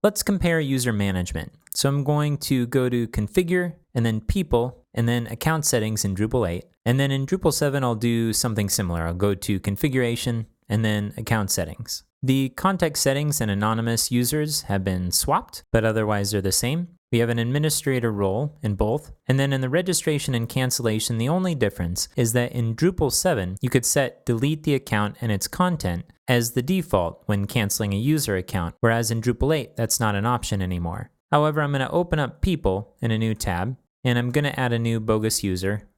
Let's compare user management. So I'm going to go to Configure, and then People, and then Account Settings in Drupal 8. And then in Drupal 7, I'll do something similar. I'll go to Configuration, and then Account Settings. The context settings and anonymous users have been swapped, but otherwise they're the same. We have an administrator role in both. And then in the registration and cancellation, the only difference is that in Drupal 7, you could set delete the account and its content as the default when canceling a user account, whereas in Drupal 8, that's not an option anymore. However, I'm going to open up People in a new tab, and I'm going to add a new bogus user.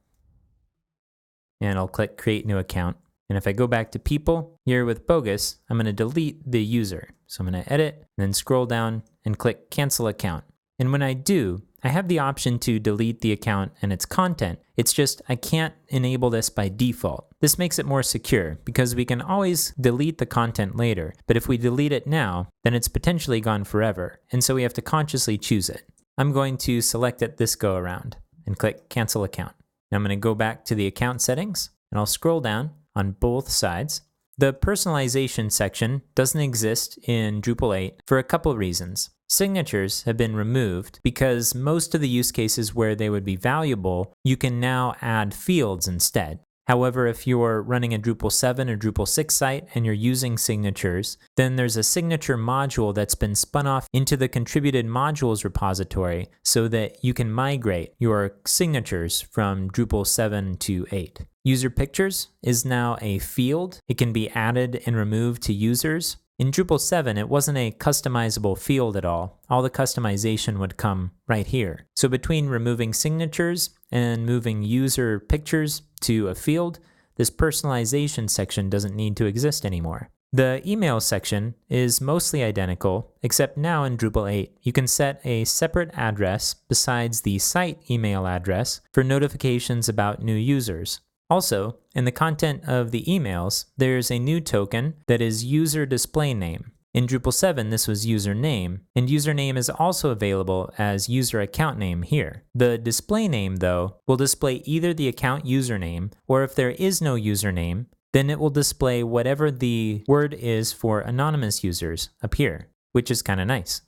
And I'll click Create New Account. And if I go back to People, here with bogus, I'm going to delete the user. So I'm going to edit, and then scroll down and click Cancel Account. And when I do, I have the option to delete the account and its content. It's just I can't enable this by default. This makes it more secure because we can always delete the content later, but if we delete it now, then it's potentially gone forever, and so we have to consciously choose it. I'm going to select it this go around and click Cancel Account. Now I'm going to go back to the account settings, and I'll scroll down on both sides. The personalization section doesn't exist in Drupal 8 for a couple of reasons. Signatures have been removed because most of the use cases where they would be valuable, you can now add fields instead. However, if you're running a Drupal 7 or Drupal 6 site and you're using signatures, then there's a signature module that's been spun off into the contributed modules repository so that you can migrate your signatures from Drupal 7 to 8. User pictures is now a field. It can be added and removed to users. In Drupal 7, it wasn't a customizable field at all. All the customization would come right here. So between removing signatures and moving user pictures to a field, this personalization section doesn't need to exist anymore. The email section is mostly identical, except now in Drupal 8, you can set a separate address besides the site email address for notifications about new users. Also, in the content of the emails, there's a new token that is user display name. In Drupal 7, this was username, and username is also available as user account name here. The display name, though, will display either the account username, or if there is no username, then it will display whatever the word is for anonymous users up here, which is kind of nice.